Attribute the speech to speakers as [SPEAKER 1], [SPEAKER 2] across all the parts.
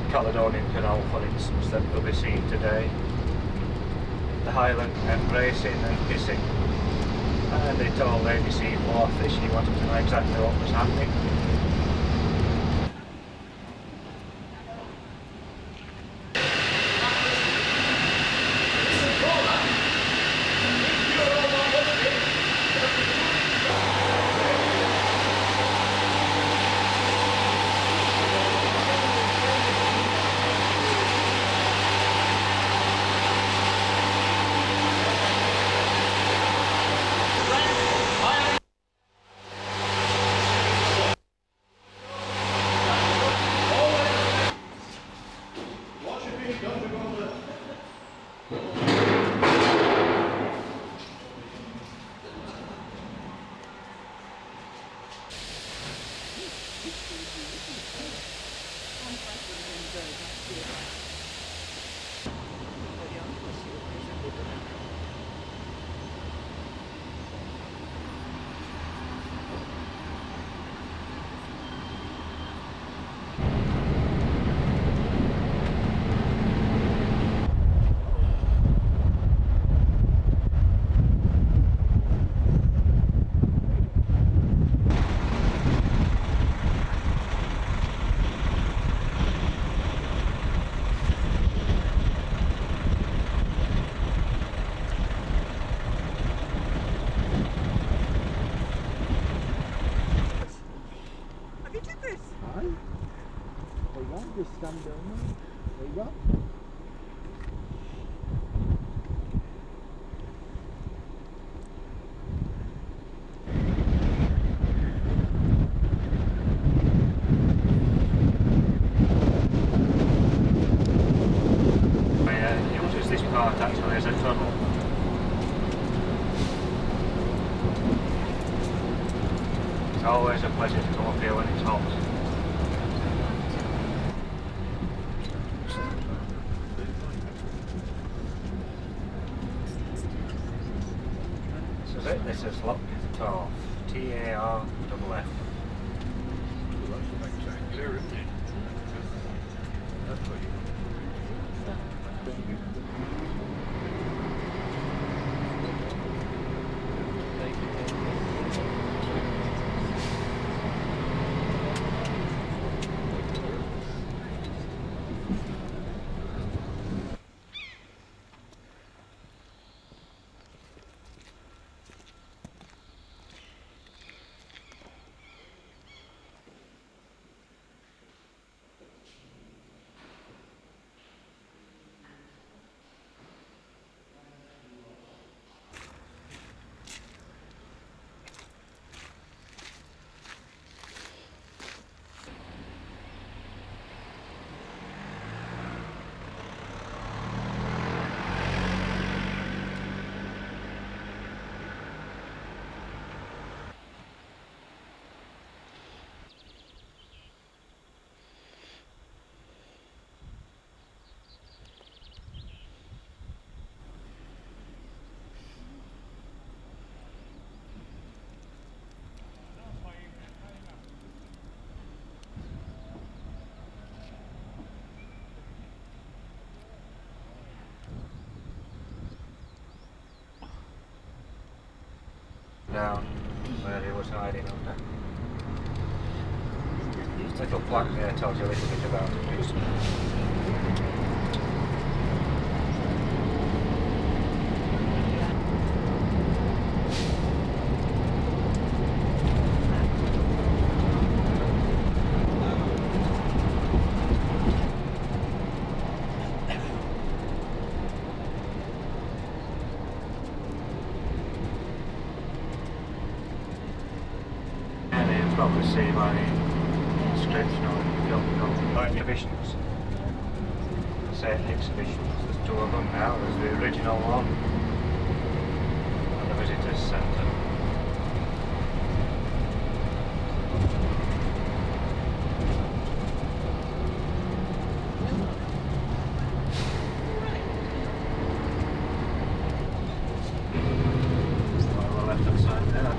[SPEAKER 1] Caledonian Canal, for instance, that could be seen today. The Highland embracing and kissing. And they told Lady Seaforth she wanted to know exactly what was happening.
[SPEAKER 2] Just stand down. There you go.
[SPEAKER 1] Uses this part actually as a tunnel. It's always a pleasure to come up here when it's hot. This is Loch Ness, T-A-R-F-F.
[SPEAKER 3] Clear, isn't it? That's what you
[SPEAKER 1] down where he was hiding under. This little plaque there tells you a little bit about it. Probably see my inscription on exhibitions. Say exhibitions. There's two of them now. There's the original one and the visitors centre. On the left hand side there.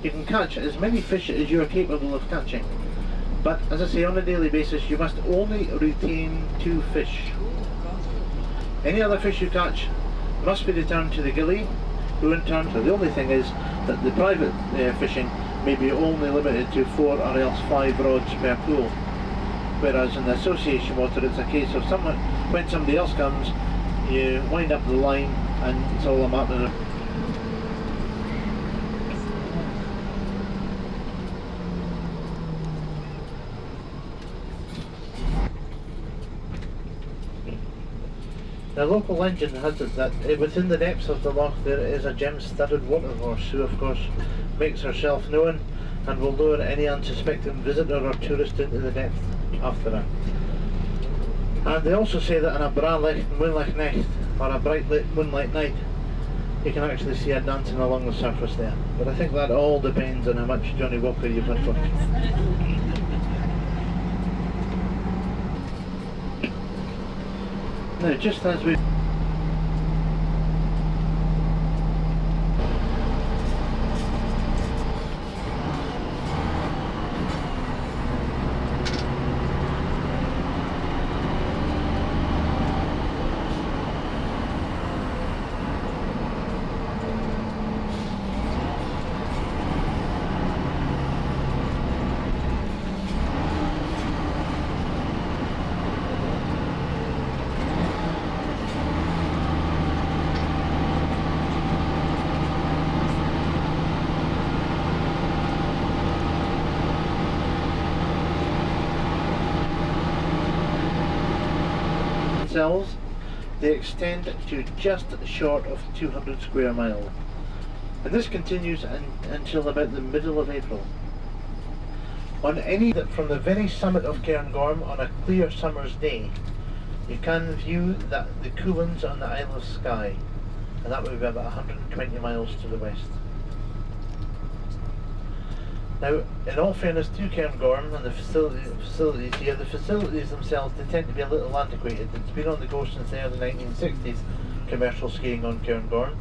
[SPEAKER 2] You can catch as many fish as you are capable of catching. But as I say, on a daily basis, you must only retain 2 fish. Any other fish you catch must be returned to the gillie, who in turn, so the only thing is that the private fishing may be only limited to 4 or else 5 rods per pool. Whereas in the association water, it's a case of when somebody else comes, you wind up the line and it's all a matter of. The local legend has it that within the depths of the loch there is a gem-studded waterhorse who of course makes herself known and will lure any unsuspecting visitor or tourist into the depth after her. And they also say that on a bra-licht moonlight night, or a bright lit moonlight night, you can actually see her dancing along the surface there. But I think that all depends on how much Johnny Walker you've had for. Now, just as we they extend to just short of 200 square miles, and this continues until about the middle of April. On any from the very summit of Cairngorm on a clear summer's day, you can view the Coolins on the Isle of Skye, and that would be about 120 miles to the west. Now, in all fairness to Cairngorm and the facilities here, the facilities themselves, they tend to be a little antiquated. It's been on the go since the early 1960s, commercial skiing on Cairngorm.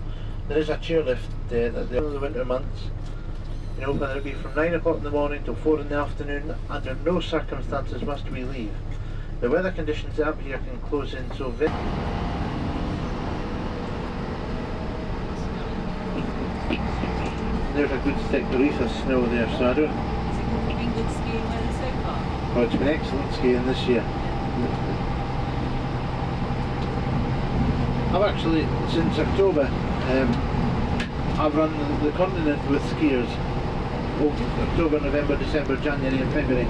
[SPEAKER 2] There is a chairlift that in the winter months, you know, whether it be from 9 o'clock in the morning till 4 in the afternoon, under no circumstances must we leave. The weather conditions up here can close in so very... There's a good thick wreath of snow there, so I don't...
[SPEAKER 3] Has it been good skiing weather so far?
[SPEAKER 2] Oh, it's been excellent skiing this year. I've actually, since October, I've run the continent with skiers. October, November, December, January and February.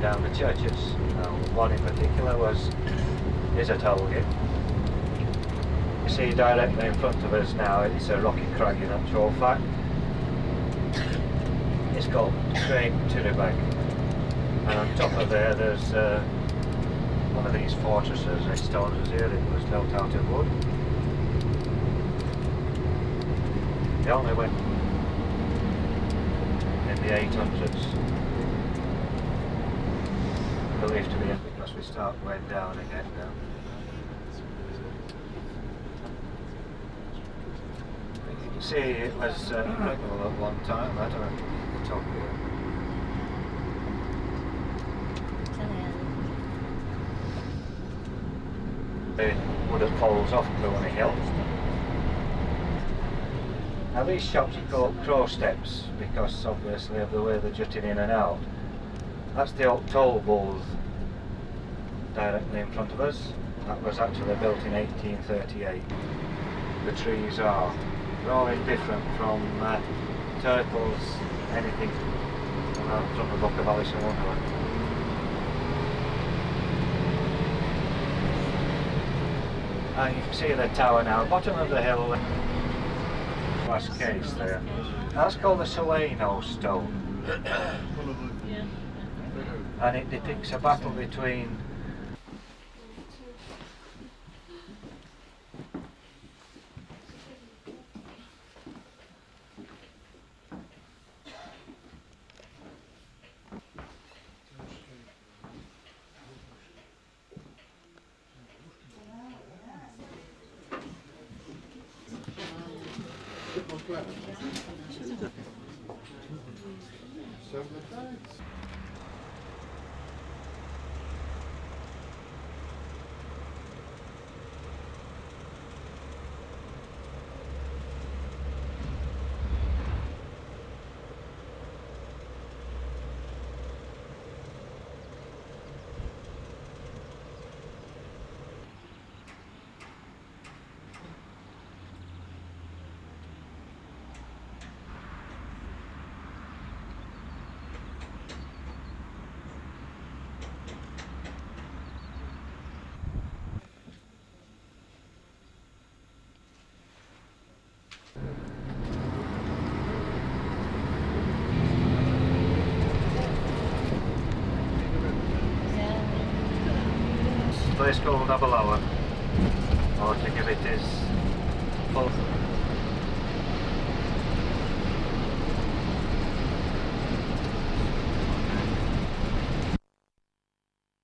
[SPEAKER 1] down the churches. One in particular is a toll gate. You see directly in front of us now, it's a rocky crag in actual fact. It's called Craig Tiribag, and on top of there's one of these fortresses. Next to us here, it was built out of wood. They only went in the 800s, believed to be, because we start way down again now. You can see it was impregnable at one time. I don't know if the top here. The wood that falls off Clooney Hill. Now these shops are called crow steps because obviously of the way they're jutting in and out. That's the old toll booth directly in front of us. That was actually built in 1838. The trees are. They're all indifferent from turtles, anything from the Book of Alice in Wonderland. And you can see the tower now, bottom of the hill. Glass case there. That's called the Solano stone, and it depicts a battle between a place called Aberlour, or to give it is full.